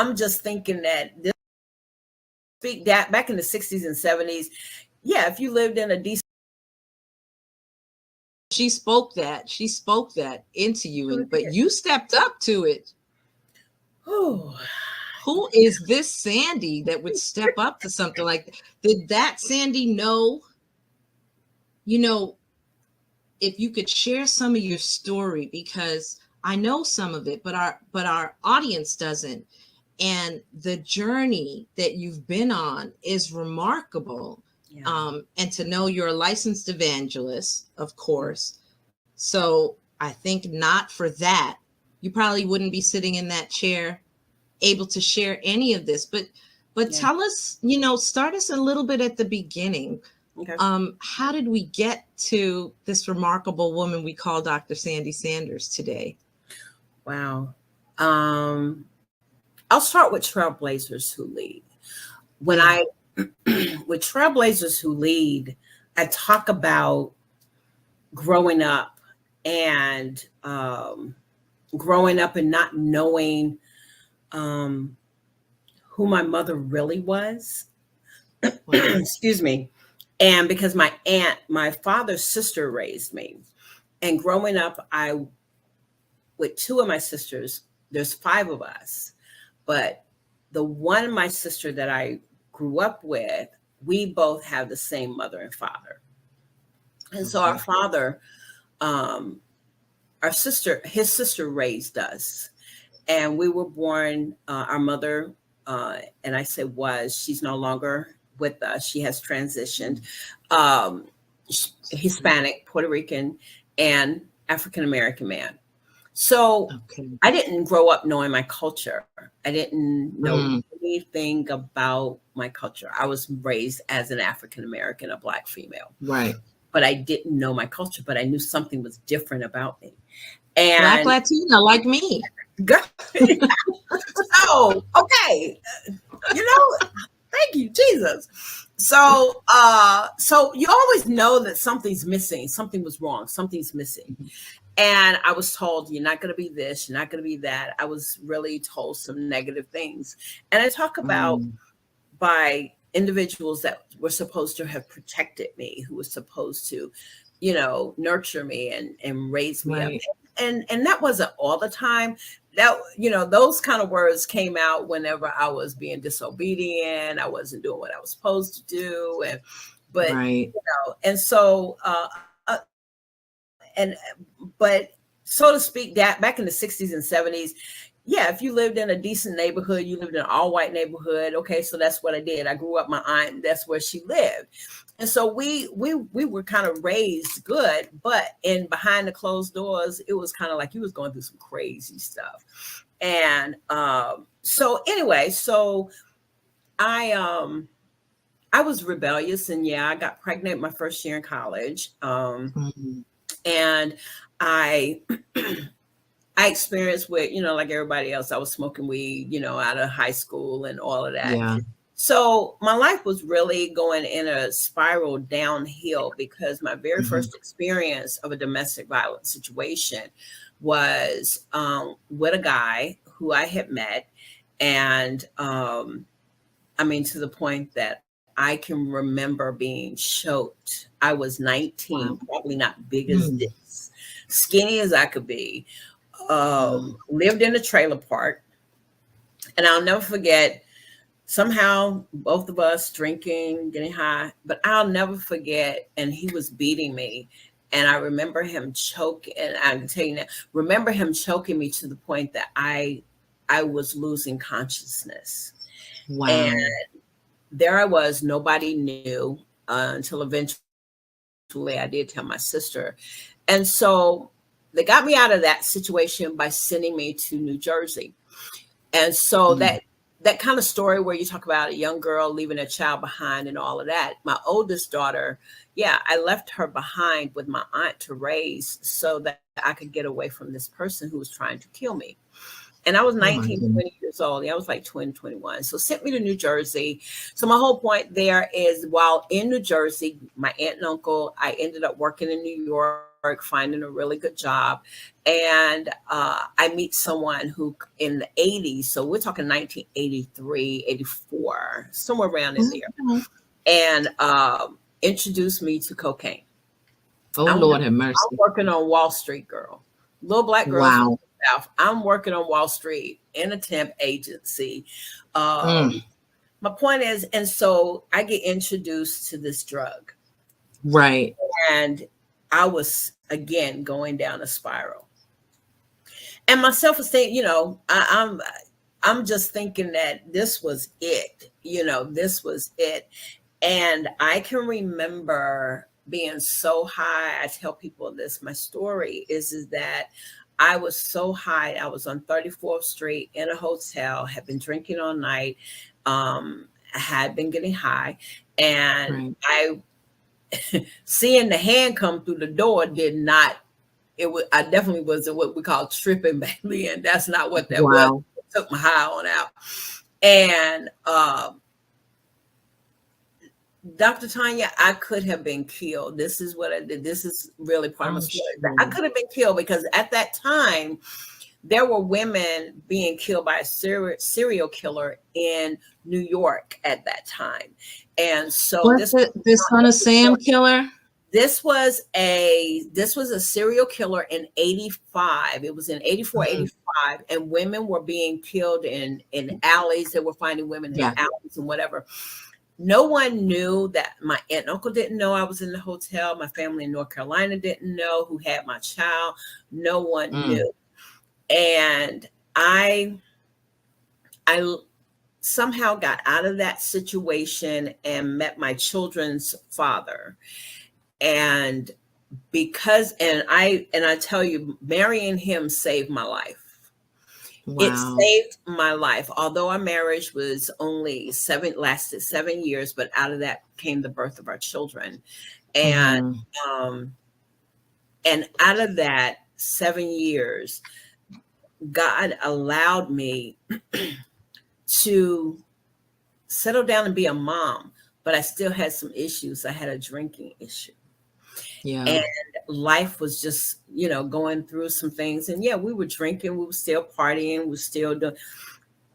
I'm just thinking that this speak that back in the 60s and 70s, yeah, if you lived in a decent She spoke that into you, and but you stepped up to it. Who is this Sandy that would step up to something like that? Did that Sandy know? You know, if you could share some of your story, because I know some of it, but our audience doesn't. And the journey that you've been on is remarkable. yeah. And to know you're a licensed evangelist, of course. So I think not for that, you probably wouldn't be sitting in that chair able to share any of this. But Yeah. tell us, start us a little bit at the beginning. Okay. How did we get to this remarkable woman we call Dr. Sandy Sanders today? Wow. I'll start with Trailblazers Who Lead. When I with Trailblazers Who Lead, I talk about growing up and not knowing who my mother really was. Excuse me. And because my father's sister raised me. And growing up, with two of my sisters, there's five of us. But the one my sister that I grew up with, we both have the same mother and father. And so our father, his sister raised us. And we were born, our mother, and I say was, she's no longer with us. She has transitioned, Hispanic, Puerto Rican, and African-American man. So I didn't grow up knowing my culture. I didn't know anything about my culture. I was raised as an African-American, a Black female. Right. But I didn't know my culture, but I knew something was different about me. And Black Latina like me. So, okay. Thank you, Jesus. So you always know that something's missing. Something was wrong. Something's missing. And I was told, you're not going to be this, you're not going to be that. I was really told some negative things. And I talk about by individuals that were supposed to have protected me, who were supposed to, nurture me and raise me up. And that wasn't all the time. That, those kind of words came out whenever I was being disobedient. I wasn't doing what I was supposed to do. And so, but so to speak, that back in the 60s and 70s, yeah, if you lived in a decent neighborhood, you lived in an all-white neighborhood. Okay, so that's what I did. I grew up, my aunt, that's where she lived. And so we were kind of raised good, but in behind the closed doors, it was kind of like you was going through some crazy stuff. And so anyway, so I was rebellious, and yeah, I got pregnant my first year in college. And I experienced with, like everybody else, I was smoking weed, out of high school and all of that. Yeah. So my life was really going in a spiral downhill because my very first experience of a domestic violence situation was with a guy who I had met. And to the point that I can remember being choked. I was 19, probably not big as this, skinny as I could be, lived in a trailer park. And I'll never forget, somehow both of us drinking, getting high, but I'll never forget, and he was beating me. And I remember him choking, and I can tell you now, remember him choking me to the point that I was losing consciousness. Wow. And there I was, nobody knew until eventually I did tell my sister. And so they got me out of that situation by sending me to New Jersey. And so that kind of story where you talk about a young girl leaving a child behind and all of that, my oldest daughter, yeah, I left her behind with my aunt to raise so that I could get away from this person who was trying to kill me. And I was 19, 20 years old. I was like 20, 21. So sent me to New Jersey. So my whole point there is, while in New Jersey, my aunt and uncle, I ended up working in New York finding a really good job. And I meet someone who in the 80s, so we're talking 1983, 84, somewhere around in there, Mhm. and introduced me to cocaine. Oh, I'm, Lord have I'm mercy. working on Wall Street, girl. Little black girl from Wow. the South. I'm working on Wall Street in a temp agency. Mm. My point is, and so I get introduced to this drug, Right. and I was again going down a spiral. And my self-esteem, I'm just thinking that this was it, this was it. And I can remember being so high. I tell people this, my story is that I was so high. I was on 34th Street in a hotel, had been drinking all night, I had been getting high, and Right. seeing the hand come through the door did not, I definitely wasn't what we call tripping back then. That's not what that was. Wow. It took my high on out. And Dr. Tanya, I could have been killed. This is what I did. This is really part of my Oh, story. sure. I could have been killed because at that time, there were women being killed by a serial killer in New York at that time. And so Was it the Son of Sam killer? this was a serial killer in 85. It was in 84, 85, and women were being killed in alleys. They were finding women in alleys and whatever. No one knew that. My aunt and uncle didn't know I was in the hotel. My family in North Carolina didn't know who had my child. No one knew. And I somehow got out of that situation and met my children's father. And I tell you, marrying him saved my life. Wow. It saved my life. Although our marriage was only lasted 7 years, but out of that came the birth of our children. And and out of that 7 years, God allowed me to settle down and be a mom, but I still had some issues. I had a drinking issue. Yeah. And life was just, going through some things. And yeah, we were drinking, we were still partying, we were still doing.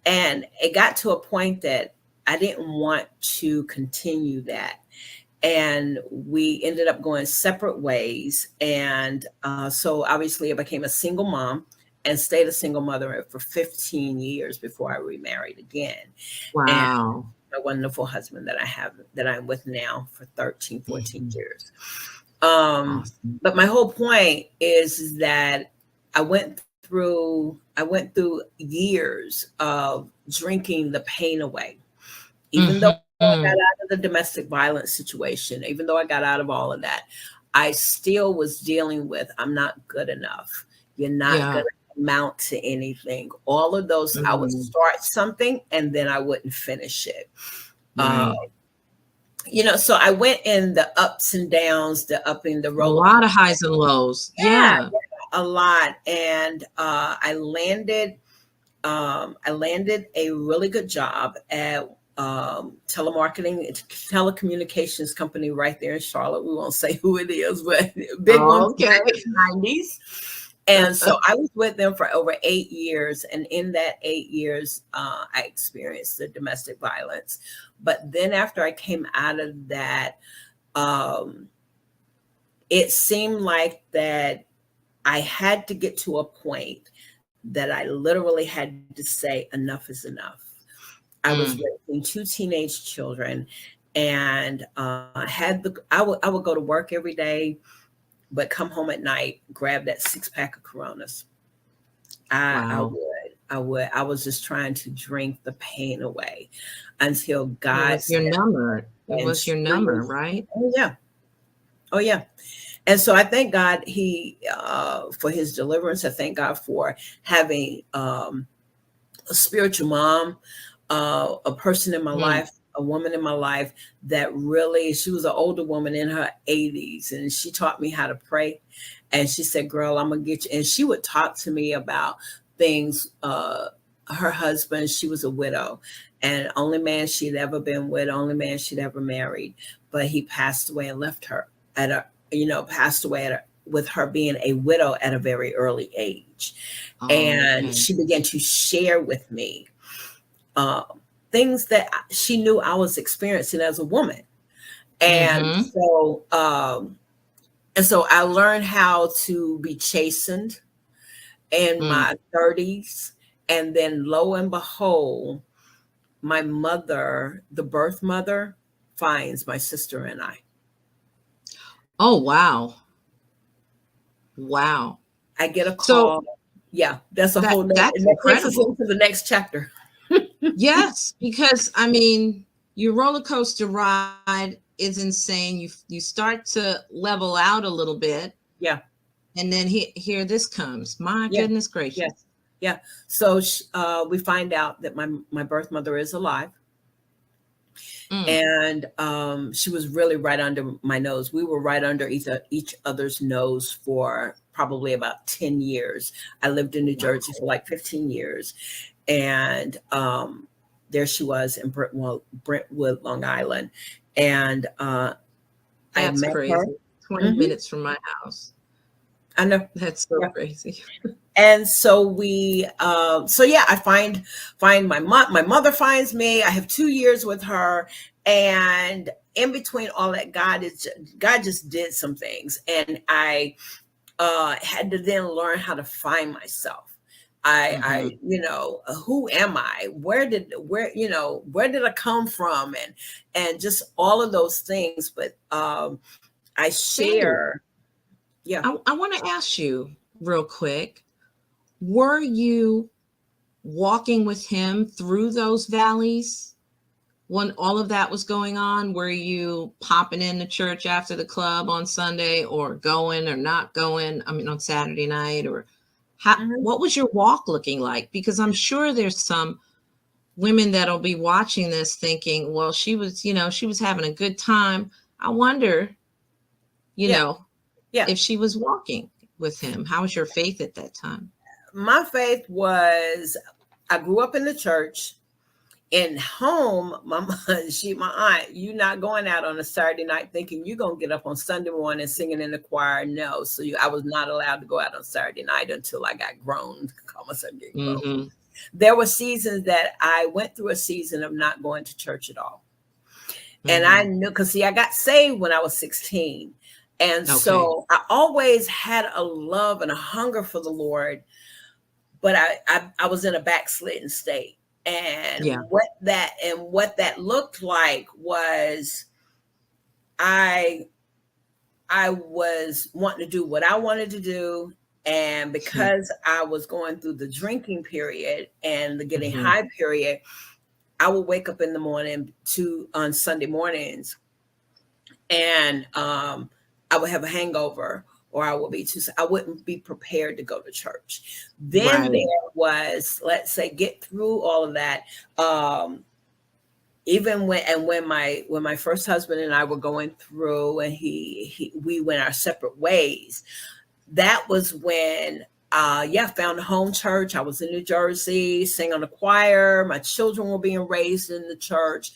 And it got to a point that I didn't want to continue that. And we ended up going separate ways. And so obviously I became a single mom and stayed a single mother for 15 years before I remarried again. Wow. And a wonderful husband that I'm with now for 13, 14 years. Awesome. But my whole point is that I went through years of drinking the pain away. Even though I got out of the domestic violence situation, even though I got out of all of that, I still was dealing with, I'm not good enough. You're not going to amount to anything. All of those, I would start something and then I wouldn't finish it. Right. So I went in the ups and downs, the roller. A lot of highs and lows. Yeah. A lot. And I landed a really good job at telecommunications company right there in Charlotte. We won't say who it is, but big one in the 90s. And so I was with them for over 8 years. And in that 8 years, I experienced the domestic violence. But then after I came out of that, it seemed like that I had to get to a point that I literally had to say enough is enough. I was raising 2 teenage children, and I would go to work every day, but come home at night, grab that 6-pack of Coronas. I was just trying to drink the pain away until God. It was your number. It was your number, right? Oh yeah. And so I thank God for his deliverance. I thank God for having a spiritual mom, a person in my life, a woman in my life that really, she was an older woman in her 80s, and she taught me how to pray. And she said, girl, I'm going to get you. And she would talk to me about things. Her husband, she was a widow, and only man she'd ever been with, only man she'd ever married. But he passed away and left her passed away with her being a widow at a very early age. Oh, And okay. she began to share with me uh, things that she knew I was experiencing as a woman. And Mm-hmm. so I learned how to be chastened in Mm. my 30s. And then lo and behold, my mother, the birth mother, finds my sister and I. Oh, wow. Wow. I get a So call. Yeah, that's a whole nother, that's and that takes us incredible. into the next chapter. Yes, because I mean, your roller coaster ride is insane. You start to level out a little bit, Yeah, and then here this comes. My yeah, goodness yeah, gracious. yeah. So we find out that my birth mother is alive, Mm. and she was really right under my nose. We were right under each other's nose for probably about 10 years. I lived in New Wow. Jersey for like 15 years, and there she was in Brentwood, Long Island, and I That's met her. crazy. 20 Mhm. minutes from my house. I know. That's so Yeah. crazy. And so yeah, I find my mother finds me. I have 2 years with her, and in between all that, God just did some things, and I had to then learn how to find myself. Hmm. Who am I? Where did I come from? And just all of those things. But I Sandy, share, yeah. I want to ask you real quick. Were you walking with him through those valleys when all of that was going on? Were you popping into church after the club on Sunday, or going or not going? I mean, on Saturday night, or Mhm. what was your walk looking like? Because I'm sure there's some women that'll be watching this thinking, well, she was having a good time. I wonder, you Yeah, know, yeah. if she was walking with him. How was your faith at that time? My faith was, I grew up in the church. In home, my mom, my aunt, you not going out on a Saturday night thinking you're gonna get up on Sunday morning singing in the choir. No, so I was not allowed to go out on Saturday night until I got grown. Call myself getting grown. Hmm. There were seasons that I went through a season of not going to church at all, and I Hmm. knew, because see, I got saved when I was 16, and Okay. so I always had a love and a hunger for the Lord, but I was in a backslidden state. And Yeah. what that looked like was I I was wanting to do what I wanted to do. And because I was going through the drinking period and the getting Hmm. high period, I would wake up in the morning on Sunday mornings, and I would have a hangover, or I wouldn't be prepared to go to church. Then Right. there was, let's say, get through all of that. Even when my first husband and I were going through, and we went our separate ways, that was when found a home church. I was in New Jersey, sang on the choir. My children were being raised in the church.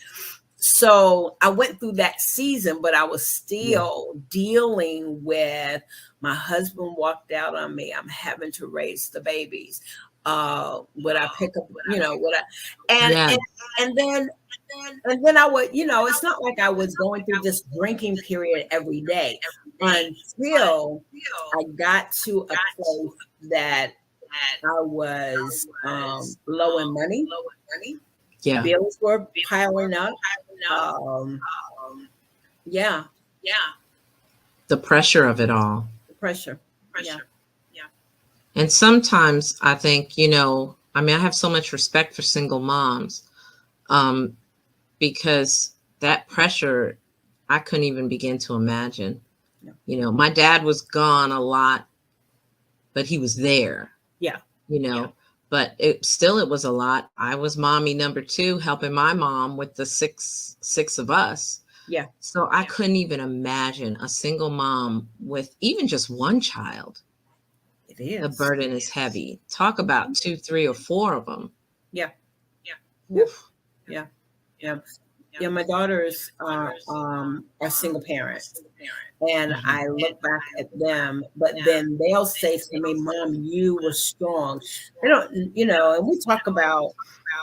So I went through that season, but I was Yeah. still dealing with, my husband walked out on me. I'm having to raise the babies. Would I pick up, would I, and, Yeah. and, and then, and then I would, it's not like I was going through this drinking period every day until I got to a place that I was low in money. Yeah. Bills were piling up. Um, yeah, The pressure of it all. the pressure. Yeah. And sometimes I think, I mean, I have so much respect for single moms, um, because that pressure, I couldn't even begin to imagine. Yeah. My dad was gone a lot, but he was there, Yeah. you know, but it was a lot. I was mommy number two, helping my mom with the six of us. Yeah. So I couldn't even imagine a single mom with even just one child. It The is. burden is heavy. Talk about two, three, or four of them. Yeah. Yeah. Oof. Yeah. Yeah. Yeah, my daughters are single parents, and Mhm. I look back at them, but then they'll say to me, "Mom, you were strong." They don't, and we talk about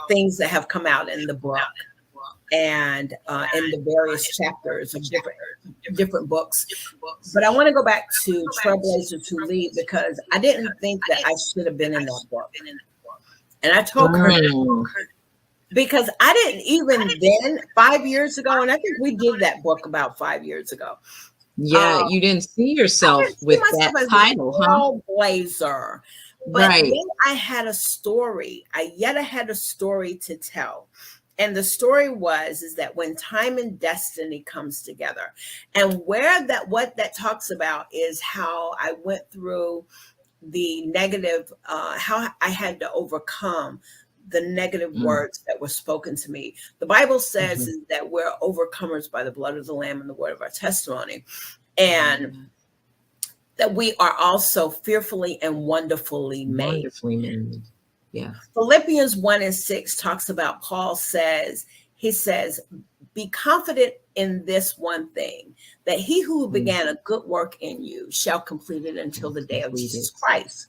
things that have come out in the book and in the various chapters of different books. But I want to go back to Trailblazers Who Lead because I didn't think that I should have been in that book, and I told her Mm. because I didn't even then 5 years ago, and I think we did that book about 5 years ago. Yeah, you didn't see I yourself didn't see with myself that as title, a huh? trailblazer, but Right. then I had a story. I had a story to tell. And the story is that when time and destiny comes together, and what that talks about is how I went through the negative, how I had to overcome the negative Mm. words that were spoken to me. The Bible says Mhm. is that we're overcomers by the blood of the Lamb and the word of our testimony. And Yeah. that we are also fearfully and wonderfully made. Wonderfully made. Yeah. Philippians 1:6 talks about he says, be confident in this one thing, that he who Mm. began a good work in you shall complete it until the day of Complete Jesus it. Christ.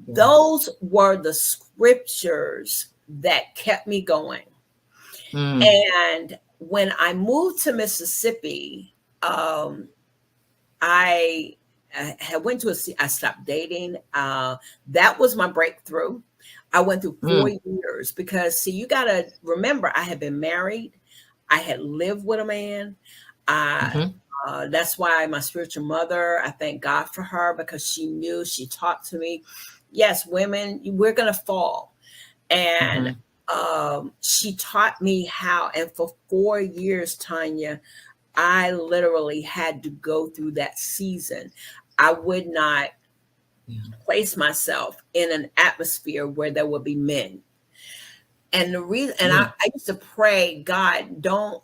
Yeah. Those were the scriptures that kept me going. Mm. And when I moved to Mississippi, I went to I stopped dating. That was my breakthrough. I went through 4 years because, see, you got to remember, I had been married. I had lived with a man. Mhm. That's why my spiritual mother, I thank God for her because she taught to me, yes, women, we're going to fall. And she taught me how. And for 4 years, Tanya, I literally had to go through that season. I would not place myself in an atmosphere where there would be men. And the reason, and I used to pray, God, don't,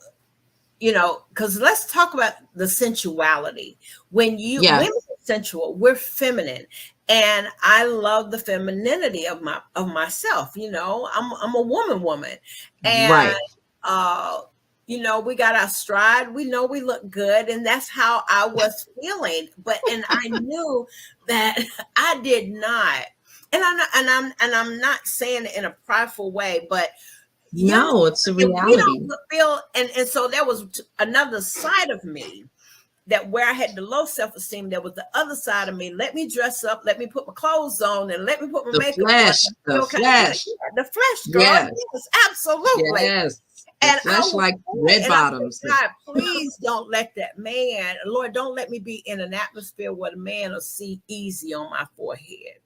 because let's talk about the sensuality. When women are sensual, we're feminine. And I love the femininity of myself. I'm a woman. And Right. we got our stride. We know we look good, and that's how I was feeling. And I knew that I did not. And I'm not saying it in a prideful way, but No, it's a if we reality. don't feel, and so there was another side of me that where I had the low self-esteem, there was the other side of me. Let me dress up, let me put my clothes on, and let me put my The makeup flesh, on. the Okay, flesh. the flesh, girl. Yes. Yes, absolutely. Yes. The And I flesh was like praying, red and I bottoms. said, God, please don't let that man, Lord, don't let me be in an atmosphere where the man will see easy on my forehead,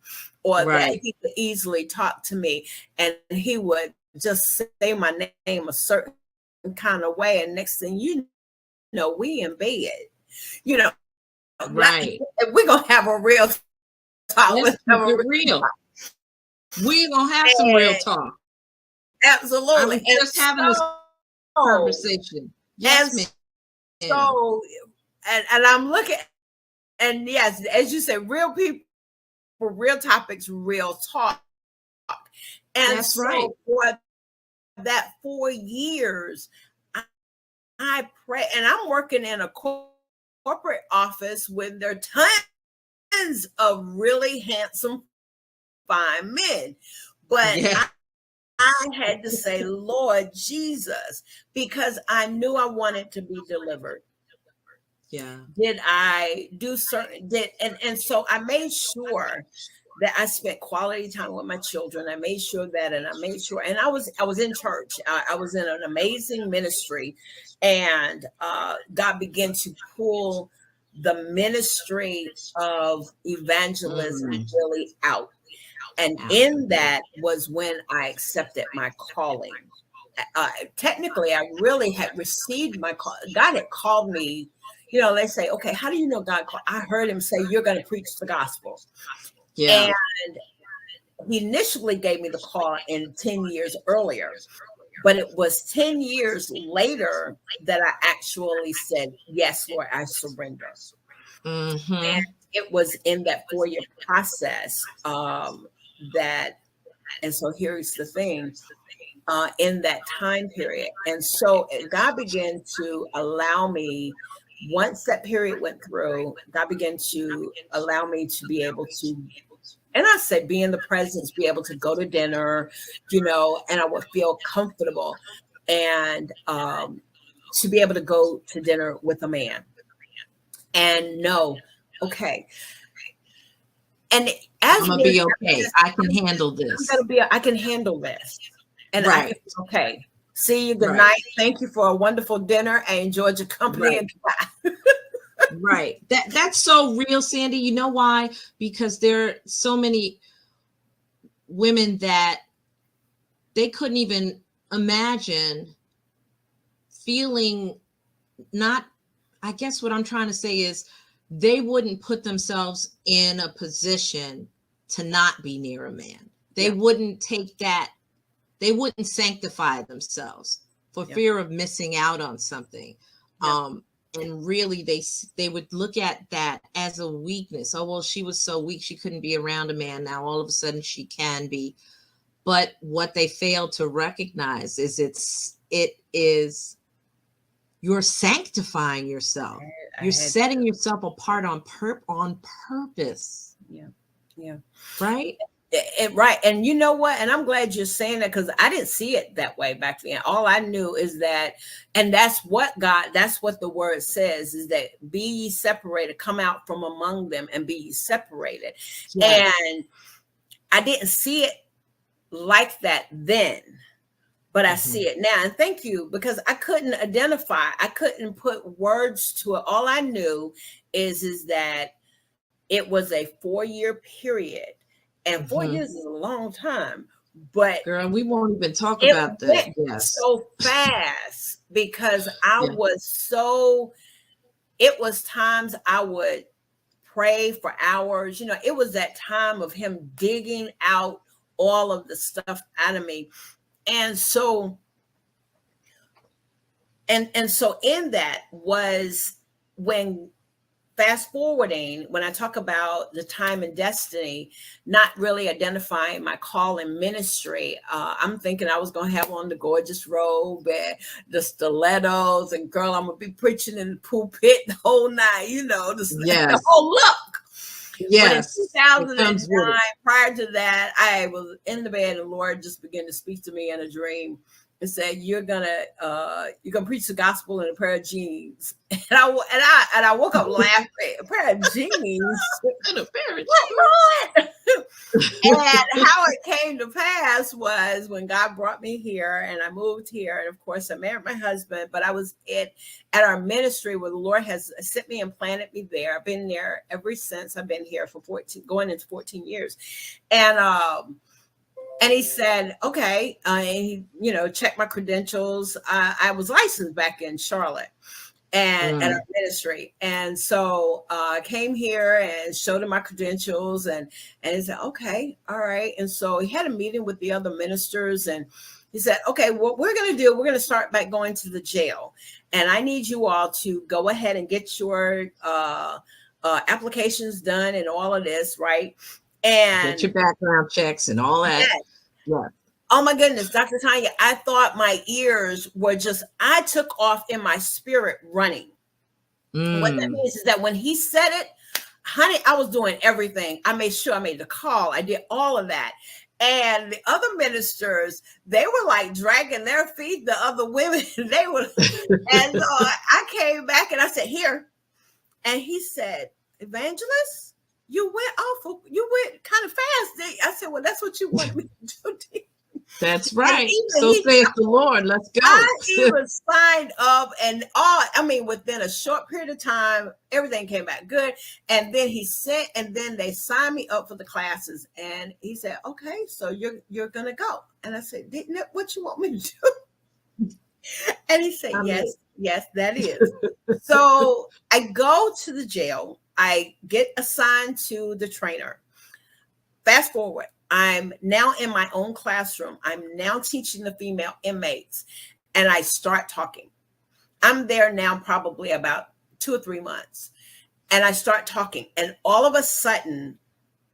or that he could easily talk to me and he would just say my name a certain kind of way. And next thing you know, we in bed. You know, Right. we're gonna have a real talk. Let's keep it real. We're gonna have some real talk. Absolutely. I was just having this conversation. Yes, ma'am. So, and I'm looking, and yes, as you said, real people, real topics, real talk. And that's so right. for that 4 years, I pray, and I'm working in a corporate office with there tons of really handsome, fine men. But I had to say, Lord Jesus, because I knew I wanted to be delivered. Yeah. Did I do certain, and so I made sure that I spent quality time with my children. I made sure that, and I made sure, and I was in church. I was in an amazing ministry, and God began to pull the ministry of evangelism really out. And in that was when I accepted my calling. Technically, I really had received my call. God had called me. They say, okay, how do you know God called? I heard him say, you're going to preach the gospel. Yeah. And he initially gave me the call in 10 years earlier, but it was 10 years later that I actually said, yes, Lord, I surrender. And it was in that 4-year process and so here's the thing. in that time period. And so God began to allow me, once that period went through, God began to allow me to be able to, and I said, be in the presence, be able to go to dinner, and I would feel comfortable, and to be able to go to dinner with a man and know, okay. And I'm gonna be okay. I can handle this. I can handle this. And right. Okay. See you. Good night. Thank you for a wonderful dinner. I enjoyed your company. And goodbye. Right. That's so real, Sandy. You know why? Because there are so many women that they couldn't even imagine feeling not, I guess what I'm trying to say is they wouldn't put themselves in a position to not be near a man. They wouldn't take that. They wouldn't sanctify themselves for fear of missing out on something. And really they would look at that as a weakness. Oh, well, she was so weak, she couldn't be around a man. Now all of a sudden she can be. But what they fail to recognize is it is you're sanctifying yourself. You're setting yourself apart on purpose. Yeah. Right? Right. And you know what? And I'm glad you're saying that, because I didn't see it that way back then. All I knew is that, and that's what the word says, is that be ye separated, come out from among them and be ye separated. Yes. And I didn't see it like that then, but I see it now. And thank you, because I couldn't identify, I couldn't put words to it. All I knew is that it was a 4-year period. And 4 years is a long time, but girl, we won't even talk about that. Yes. So fast, because it was times I would pray for hours. It was that time of him digging out all of the stuff out of me. And so, and so in that was when, fast forwarding, when I talk about the time and destiny, not really identifying my call in ministry, I'm thinking I was going to have on the gorgeous robe and the stilettos, and girl, I'm going to be preaching in the pulpit the whole night, the whole look. Yes. But in 2009, prior to that, I was in the bed and the Lord just began to speak to me in a dream and said, you're gonna preach the gospel in a pair of jeans. And I woke up laughing. A pair of jeans. And a pair of jeans. And how it came to pass was when God brought me here and I moved here. And of course I married my husband, but I was at our ministry where the Lord has sent me and planted me there. I've been there ever since. I've been here for going into 14 years. And he said, okay, and he, checked my credentials. I was licensed back in Charlotte and at our ministry. And so I came here and showed him my credentials, and he said, okay, all right. And so he had a meeting with the other ministers, and he said, okay, what we're going to do, we're going to start by going to the jail. And I need you all to go ahead and get your applications done and all of this, right? And get your background checks and all that. Yeah. Oh my goodness, Dr. Tanya, I thought my ears were I took off in my spirit running. What that means is that when he said it, honey, I was doing everything. I made sure I made the call. I did all of that. And the other ministers, they were like dragging their feet, the other women, and so I came back and I said, here. And he said, Evangelist, you went kind of fast. I said, well, that's what you want me to do. That's right. So saith the Lord, let's go. I even signed up and within a short period of time, everything came back good. And then they signed me up for the classes. And he said, okay, so you're going to go. And I said, what you want me to do? And he said, yes, that is. So I go to the jail. I get assigned to the trainer. Fast forward, I'm now in my own classroom. I'm now teaching the female inmates, and I start talking. I'm there now probably about 2 or 3 months, and I start talking, and all of a sudden,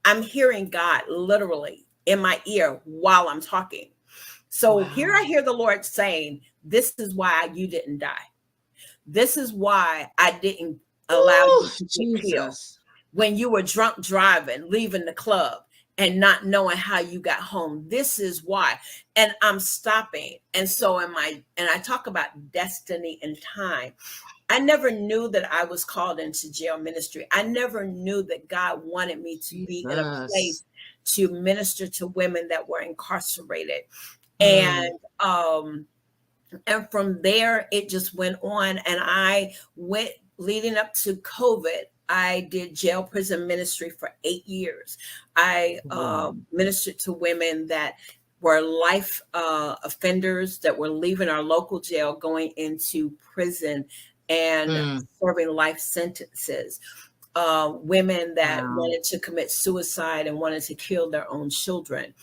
I'm hearing God literally in my ear while I'm talking. So here Wow. I hear the Lord saying, this is why you didn't die. This is why I didn't allow you Oh, to get killed. Jesus. When you were drunk driving, leaving the club and not knowing how you got home. This is why. And I'm stopping. And so I talk about destiny and time. I never knew that I was called into jail ministry. I never knew that God wanted me to be in a Jesus. place to minister to women that were incarcerated. Mm, And and from there it just went on, and I went leading up to COVID. I did jail prison ministry for 8 years. I wow. ministered to women that were life offenders that were leaving our local jail going into prison and Mm, serving life sentences. Women that wow. wanted to commit suicide and wanted to kill their own children,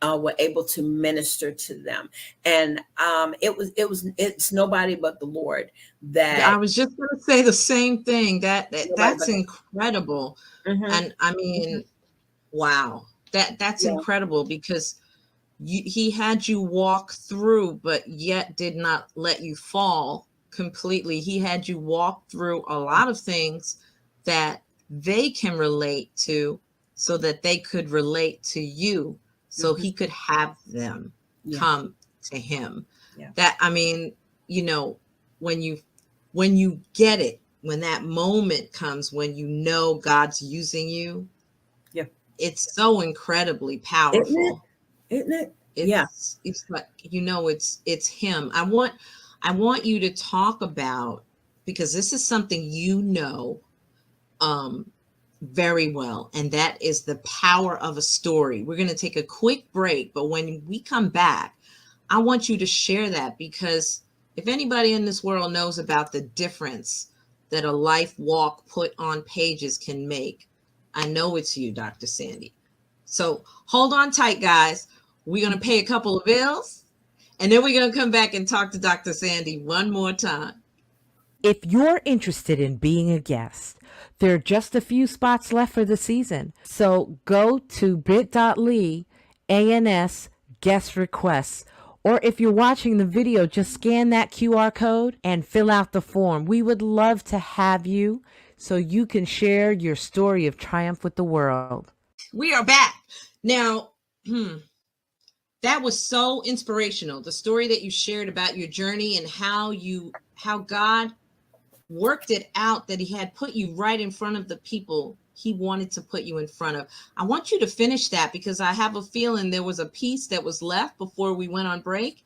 were able to minister to them. And it's nobody but the Lord Yeah, I that was just going to say the same thing. nobody That's but the incredible. hmm And I hmm mean, wow. That's yeah, incredible because he had you walk through, but yet did not let you fall completely. He had you walk through a lot of things that they can relate to so that they could relate to you, so hmm he could have them yeah, come to him. yeah, That, I mean, you know, when you get it, when that moment comes, when you know God's using you, yeah. it's so incredibly Isn't it? powerful. Isn't it? Yeah. It's like, it's him. I want you to talk about, because this is something um very well, and that is the power of a story. We're going to take a quick break, but when we come back, I want you to share that, because if anybody in this world knows about the difference that a life walk put on pages can make, I know it's you, Dr. Sandy. So hold on tight, guys. We're going to pay a couple of bills, and then we're going to come back and talk to Dr. Sandy one more time. If you're interested in being a guest, there are just a few spots left for the season. So go to bit.ly ANS guest requests. Or if you're watching the video, just scan that QR code and fill out the form. We would love to have you so you can share your story of triumph with the world. We are back. Now, that was so inspirational. The story that you shared about your journey and how God worked it out, that he had put you right in front of the people he wanted to put you in front of. I want you to finish that, because I have a feeling there was a piece that was left before we went on break.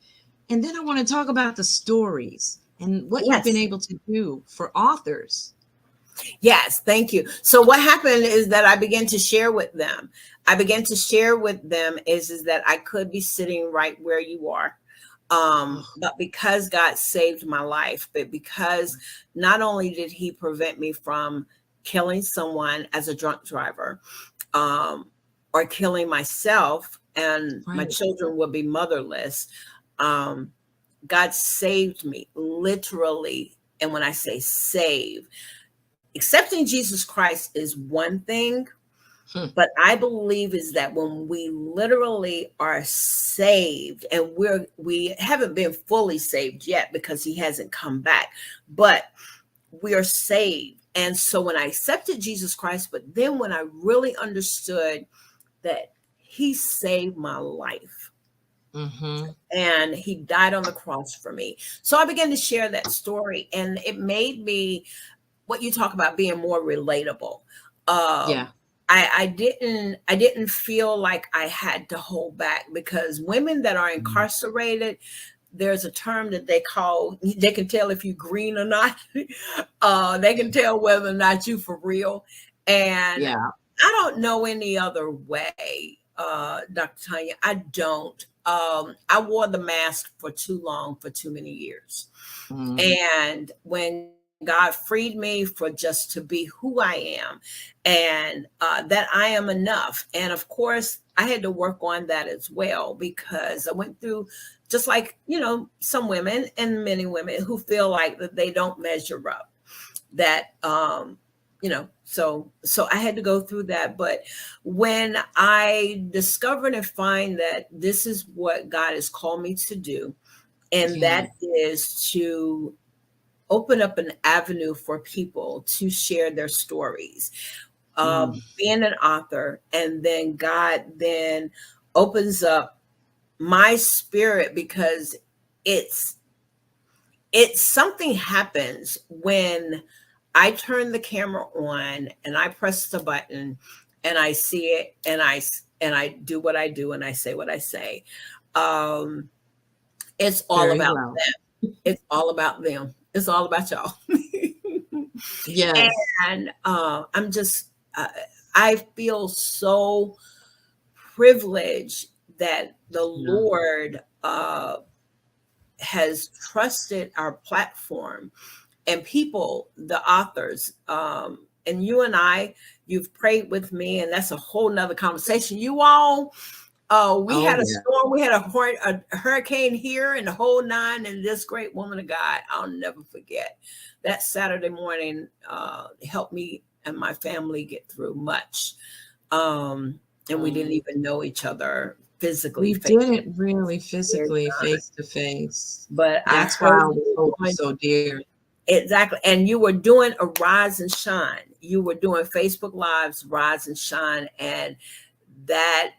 And then I want to talk about the stories and what you've been Yes. able to do for authors. Yes, thank you. So what happened is that I began to share with them. I began to share with them is that I could be sitting right where you are. Oh, But because God saved my life, but because not only did he prevent me from killing someone as a drunk driver, um, or killing myself and my right. children would be motherless, um, God saved me literally. And when I say save, accepting Jesus Christ is one thing, Hmm. but I believe is that when we literally are saved, and we haven't been fully saved yet because he hasn't come back, but we are saved. And so when I accepted Jesus Christ, but then when I really understood that he saved my life Mm-hmm. and he died on the cross for me. So I began to share that story, and it made me, what you talk about, being more relatable. Yeah. I didn't feel like I had to hold back, because women that are incarcerated, there's a term that they can tell if you green or not. They can tell whether or not you for real. And Yeah. I don't know any other way, Dr. Tanya. I don't. I wore the mask for too long, for too many years. Mm. And when God freed me for just to be who I am, and that I am enough. And of course, I had to work on that as well, because I went through, just like, some women and many women who feel like that they don't measure up, that so I had to go through that. But when I discovered and find that this is what God has called me to do, and Yeah. that is to open up an avenue for people to share their stories, being an author, and then God then opens up my spirit, because it's something happens when I turn the camera on and I press the button and I see it, and I do what I do and I say what I say. Um, it's all Very about well. them. It's all about them. It's all about y'all. Yes. And I'm just, I feel so privileged that the Yeah. Lord has trusted our platform and people, the authors, and you and you've prayed with me, and that's a whole nother conversation. You all, we Oh had a yeah. storm, we had a hurricane here and the whole nine, and this great woman of God, I'll never forget that Saturday morning, helped me and my family get through much. And we didn't even know each other physically, We didn't really physically time. face to face. But That's I why heard I you hold you doing, so dear. exactly, and you were doing a Rise and Shine. You were doing Facebook Lives, Rise and Shine, and that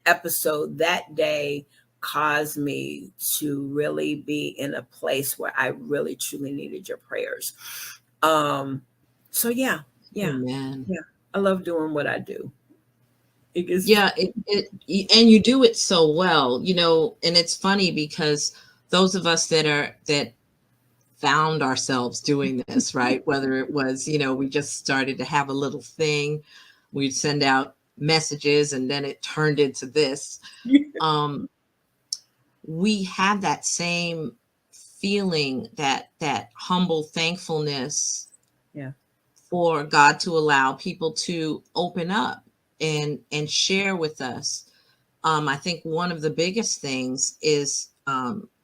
episode that day caused me to really be in a place where I really truly needed your prayers. So yeah, Amen. I love doing what I do. It is, Yeah, and you do it so well, and it's funny because those of us that found ourselves doing this, right? Whether it was, we just started to have a little thing, we'd send out messages and then it turned into this. We have that same feeling, that humble thankfulness yeah, for God to allow people to open up and share with us. I think one of the biggest things is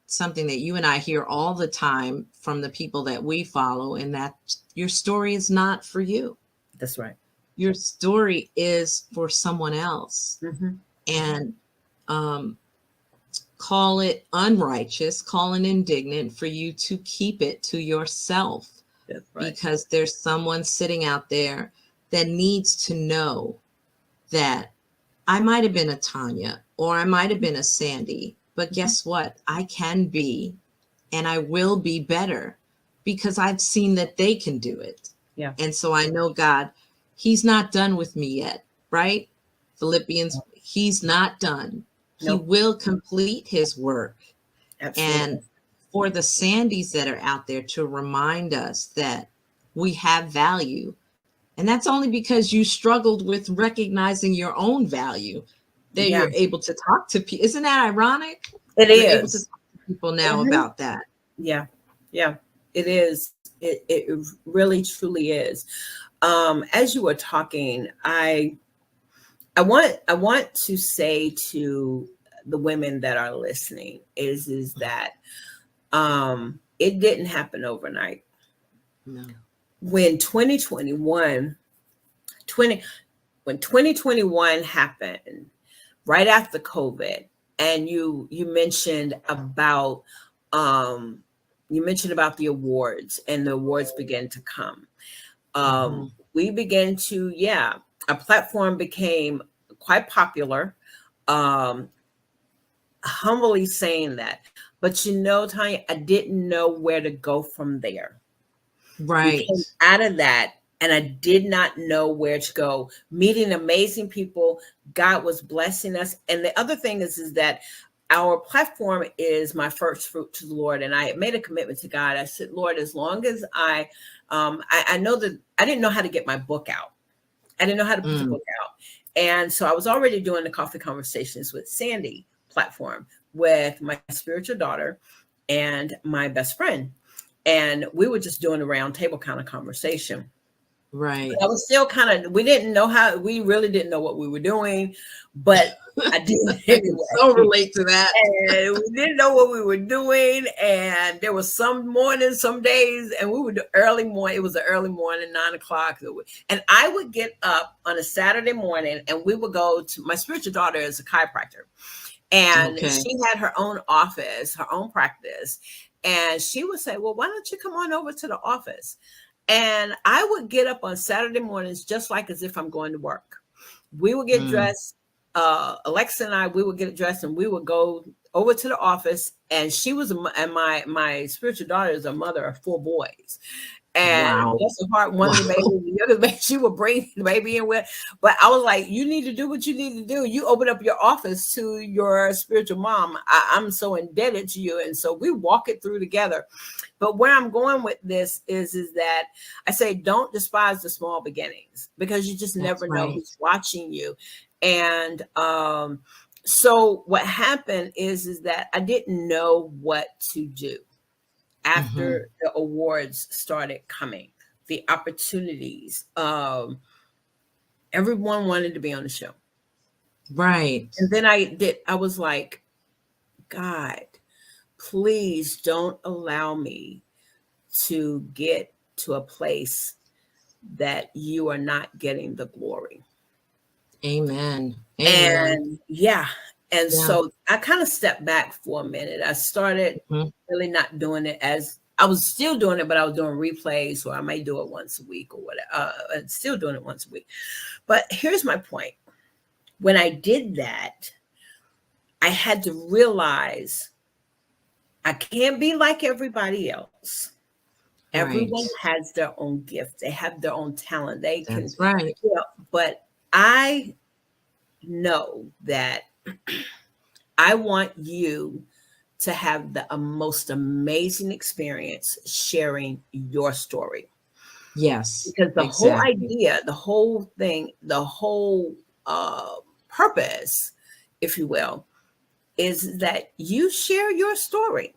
something that you and I hear all the time from the people that we follow, and that your story is not for you. that's right. Your story is for someone else. Mm-hmm. And call it unrighteous, call it indignant for you to keep it to yourself. That's right. Because there's someone sitting out there that needs to know that I might have been a Tanya or I might have been a Sandy, but guess what? I can be and I will be better because I've seen that they can do it. Yeah. And so I know God, He's not done with me yet, right? Philippians, He's not done. He will complete His work. Absolutely. And for the Sandys that are out there, to remind us that we have value. And that's only because you struggled with recognizing your own value, that you're able to talk to people. Isn't that ironic? You're able to talk to people now about that. Yeah. Yeah, it is. It really truly is. As you were talking, I want to say to the women that are listening is that it didn't happen overnight. No. When 2021 happened, right after COVID, and you mentioned about the awards, and the awards began to come. We began to, our platform became quite popular. Humbly saying that, but Tanya, I didn't know where to go from there. Right. We came out of that, and I did not know where to go. Meeting amazing people, God was blessing us. And the other thing is that our platform is my first fruit to the Lord. And I made a commitment to God. I said, Lord, as long as I know that I didn't know how to get my book out. I didn't know how to put the book out. And so I was already doing the Coffee Conversations with Sandy platform with my spiritual daughter and my best friend. And we were just doing a round table kind of conversation. Right. I was still we really didn't know what we were doing, but I did I can anyway. so relate to that. And we didn't know what we were doing. And there was some mornings, some days, and we would do early morning. It was an early morning, 9 o'clock. And I would get up on a Saturday morning and we would go to, my spiritual daughter is a chiropractor. And she had her own office, her own practice. And she would say, well, why don't you come on over to the office? And I would get up on Saturday mornings, just like as if I'm going to work. We would get dressed. Alexa and I, we would get dressed and we would go over to the office. And she was, and my spiritual daughter is a mother of 4 boys. And that's the part, one of the babies, the other baby, she would bring the baby in with. But I was like, you need to do what you need to do. You open up your office to your spiritual mom. I'm so indebted to you. And so we walk it through together. But where I'm going with this is that I say, don't despise the small beginnings, because you just never know who's watching you. And so what happened is that I didn't know what to do. After the awards started coming, the opportunities, everyone wanted to be on the show. Right. And then I was like, God, please don't allow me to get to a place that you are not getting the glory. Amen. And so I kind of stepped back for a minute. I started really not doing it as I was still doing it, but I was doing replays, or I may do it once a week or whatever. Still doing it once a week. But here's my point. When I did that, I had to realize I can't be like everybody else. Everyone has their own gift. They have their own talent. They can, but I know that I want you to have the most amazing experience sharing your story. Yes. Because the whole idea, the whole thing, the whole purpose, if you will, is that you share your story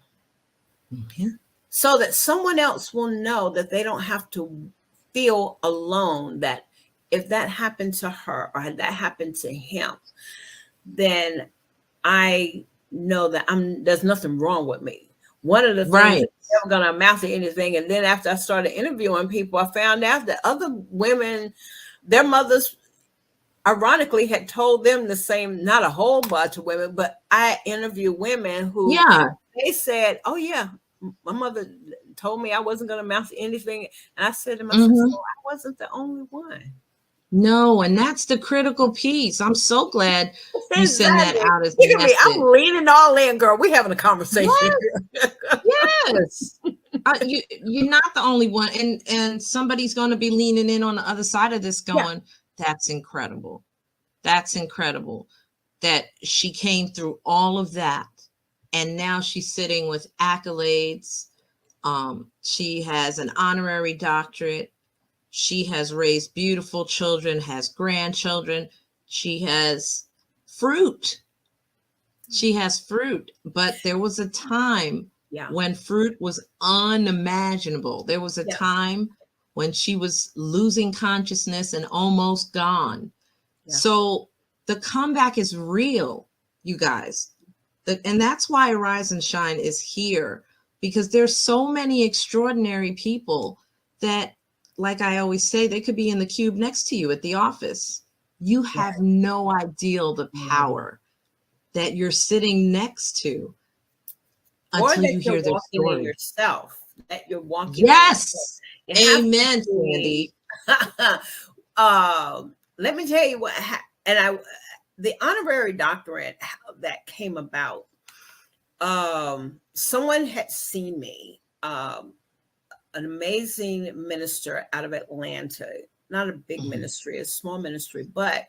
so that someone else will know that they don't have to feel alone, that if that happened to her or that happened to him, then I know that there's nothing wrong with me. One of the things that's never going to amount to anything. And then after I started interviewing people, I found out that other women, their mothers, ironically, had told them the same, not a whole bunch of women, but I interviewed women who they said, oh yeah, my mother told me I wasn't going to amount to anything. And I said to myself, I wasn't the only one. No, and that's the critical piece. I'm so glad you send that out as a message. I'm leaning all in, girl. We're having a conversation. Yes. You're not the only one. And somebody's going to be leaning in on the other side of this going, that's incredible. That's incredible that she came through all of that. And now she's sitting with accolades. She has an honorary doctorate. She has raised beautiful children, has grandchildren. She has fruit. She has fruit. But there was a time when fruit was unimaginable. There was a time when she was losing consciousness and almost gone. So the comeback is real, you guys. And that's why Arise and Shine is here, because there's so many extraordinary people that, like I always say, they could be in the cube next to you at the office. You have no idea the power that you're sitting next to until you hear their story. Yourself, that you're walking. Yes. Amen, Sandy. Let me tell you what, the honorary doctorate that came about. Someone had seen me. An amazing minister out of Atlanta, not a big ministry, a small ministry, but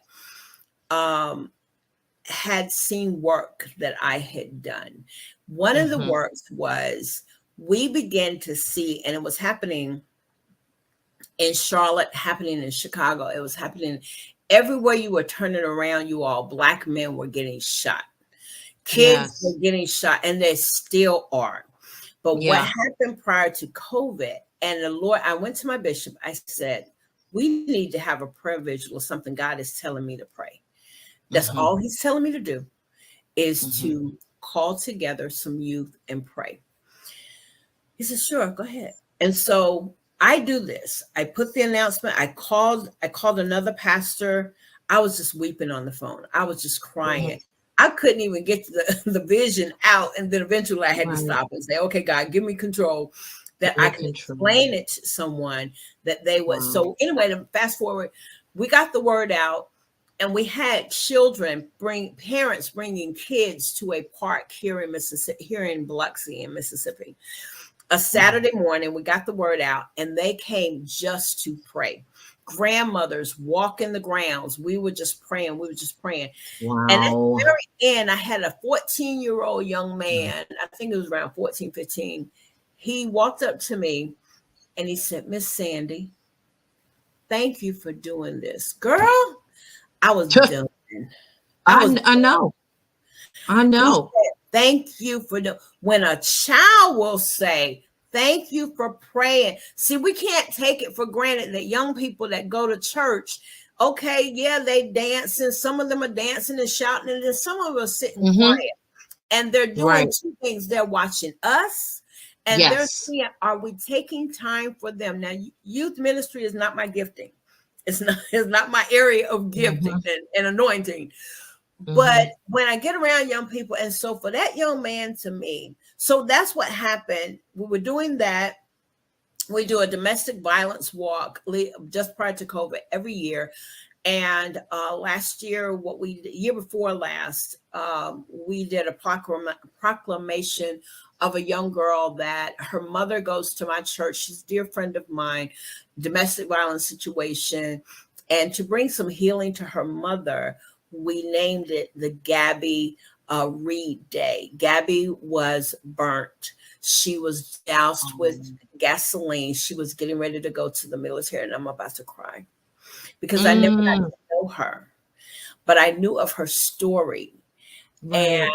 had seen work that I had done. One of the works was, we began to see, and it was happening in Charlotte, happening in Chicago. It was happening everywhere you were turning around, you all, Black men were getting shot. Kids were getting shot, and they still are. But what happened prior to COVID, and the Lord, I went to my bishop, I said, we need to have a prayer vigil or something. God is telling me to pray. That's all he's telling me to do, is to call together some youth and pray. He said, sure, go ahead. And so I do this. I put the announcement. I called another pastor. I was just weeping on the phone. I was just crying. I couldn't even get the vision out. And then eventually I had to stop and say, okay, God, give me control, that I can explain it to someone that they would. So anyway, to fast forward, we got the word out, and we had parents bringing kids to a park here in Mississippi, here in Biloxi in Mississippi. A Saturday morning, we got the word out, and they came just to pray. Grandmothers walking the grounds. We were just praying. Wow. And at the very end, I had a 14-year-old young man. I think it was around 14, 15. He walked up to me and he said, Miss Sandy, thank you for doing this. Girl, I was done. I know. Said, thank you for when a child will say, thank you for praying. See, we can't take it for granted that young people that go to church, okay, yeah, they dancing. Some of them are dancing and shouting, and then some of them are sitting quiet. And they're doing two things. They're watching us, and they're seeing, are we taking time for them? Now, youth ministry is not my gifting. It's not my area of gifting and anointing. But when I get around young people, and so for that young man to me, so that's what happened. We were doing that. We do a domestic violence walk just prior to COVID every year. And last year, year before last, we did a proclamation of a young girl that her mother goes to my church. She's a dear friend of mine, domestic violence situation. And to bring some healing to her mother, we named it the Gabby Reed Day. Gabby was burnt. She was doused with gasoline. She was getting ready to go to the military, and I'm about to cry because I never got to know her, but I knew of her story. And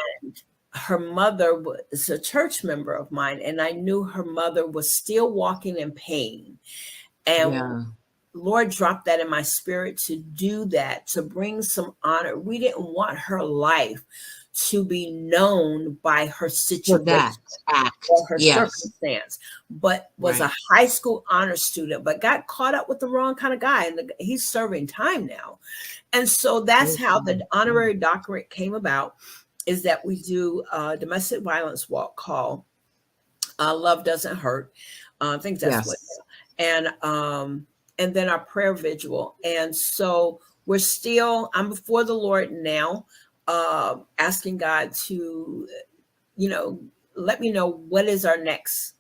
her mother was a church member of mine, and I knew her mother was still walking in pain. And Lord dropped that in my spirit to do that, to bring some honor. We didn't want her life to be known by her situation or her circumstance, but was a high school honor student, but got caught up with the wrong kind of guy. And he's serving time now. And so that's how the honorary doctorate came about, is that we do a domestic violence walk called Love Doesn't Hurt. I think that's what. And then our prayer vigil. And so I'm before the Lord now, asking God to, let me know what is our next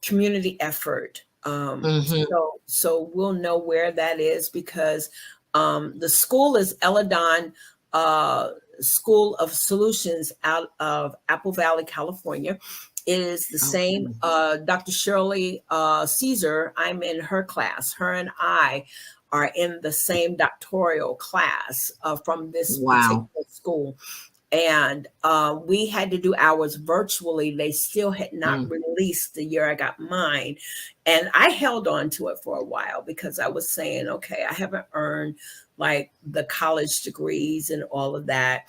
community effort. So we'll know where that is, because the school is Eladon School of Solutions out of Apple Valley, California. It is the same. Dr. Shirley Caesar, I'm in her class. Her and I are in the same doctoral class from this particular school. And we had to do ours virtually. They still had not released the year I got mine. And I held on to it for a while because I was saying, okay, I haven't earned like the college degrees and all of that.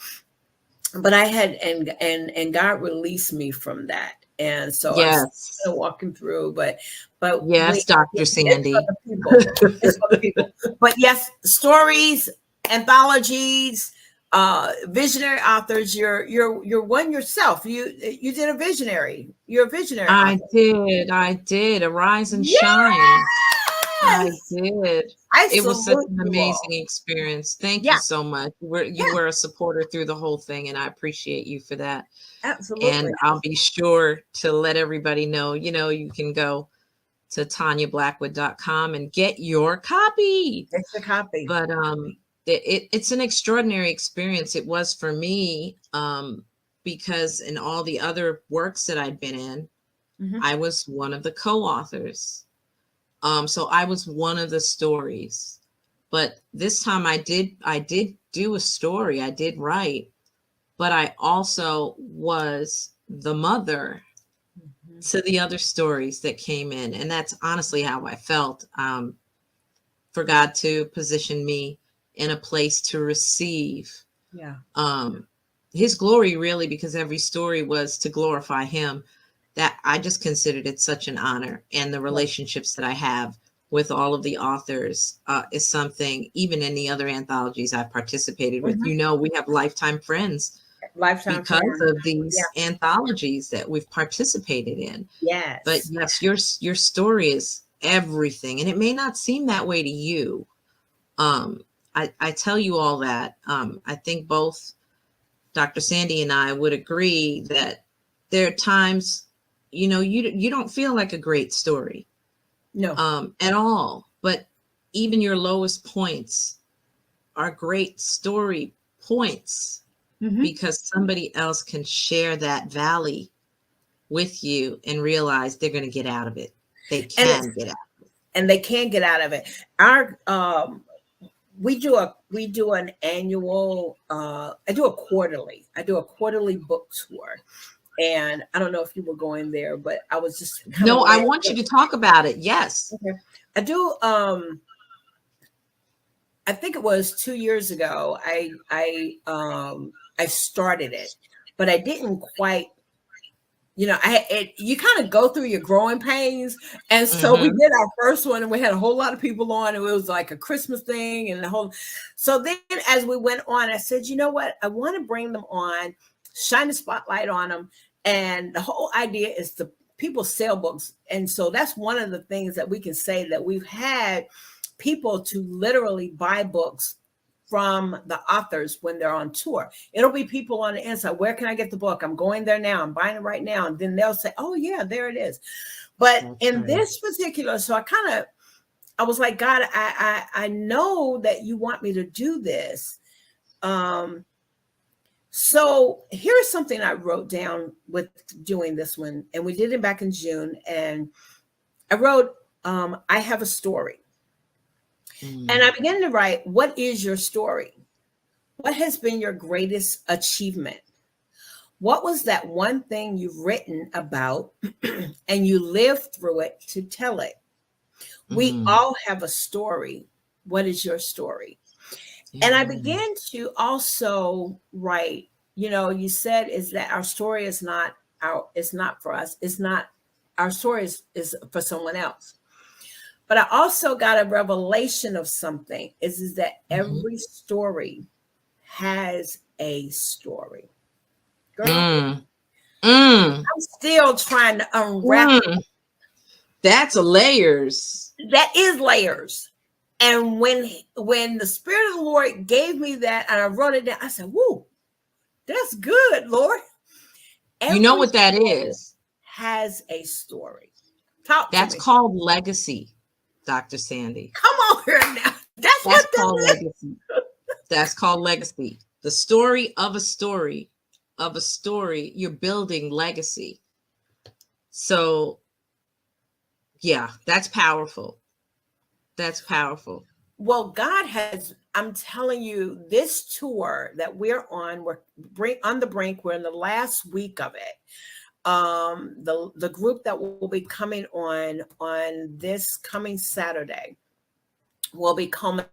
But I had, and God released me from that. And so I'm still walking through, but yes, Dr. Sandy. It's for the people. But yes, stories, anthologies, visionary authors. You're one yourself. You did a visionary. You're a visionary. I did. Arise and shine. I did. It was such an amazing experience. Thank you so much. You were a supporter through the whole thing, and I appreciate you for that. Absolutely. And I'll be sure to let everybody know, you can go to TanyaBlackwood.com and get your copy. It's a copy. But it's an extraordinary experience. It was for me, because in all the other works that I'd been in, I was one of the co-authors. So I was one of the stories. But this time I did do a story. I did write, but I also was the mother to the other stories that came in. And that's honestly how I felt. for God to position me in a place to receive Yeah. his glory, really, because every story was to glorify him. That I just considered it such an honor. And the relationships that I have with all of the authors is something, even in the other anthologies I've participated with, we have lifetime friends Lifetime because friends. of these anthologies that we've participated in. Yes. But yes, your story is everything. And it may not seem that way to you. I tell you all that. I think both Dr. Sandy and I would agree that there are times, you don't feel like a great story. No. At all. But even your lowest points are great story points because somebody else can share that valley with you and realize they're going to get out of it. They can get out of it. And they can get out of it. We do an annual, I do a quarterly book tour. And I don't know if you were going there, but I was just I want you to talk about it. Yes. Okay. I do. I think it was 2 years ago. I started it, but I didn't quite. You kind of go through your growing pains, and so we did our first one, and we had a whole lot of people on. And it was like a Christmas thing, and the whole. So then, as we went on, I said, you know what? I want to bring them on, shine the spotlight on them, and the whole idea is to people sell books, and so that's one of the things that we can say that we've had people to literally buy books from the authors when they're on tour. It'll be people on the inside. Where can I get the book? I'm going there now. I'm buying it right now. And then they'll say, oh yeah, there it is. But in this particular, so I was like, God, I know that you want me to do this. So here's something I wrote down with doing this one. And we did it back in June. And I wrote, I have a story. And I began to write, what is your story? What has been your greatest achievement? What was that one thing you've written about and you lived through it to tell it? We all have a story. What is your story? And I began to also write, you said is that our story is not for us. It's not, our story is for someone else. But I also got a revelation of something is that every story has a story. Girl, I'm still trying to unwrap it. That's layers. That is layers. And when the Spirit of the Lord gave me that and I wrote it down, I said, whoa, that's good, Lord. You know what that is? Has a story. That's called legacy. Dr. Sandy. Come on here now. That's called legacy. That's called legacy. The story of a story you're building legacy. So yeah, that's powerful. That's powerful. Well, God has, I'm telling you, this tour that we're on, we're on the brink, we're in the last week of it. The group that will be coming on this coming Saturday will be coming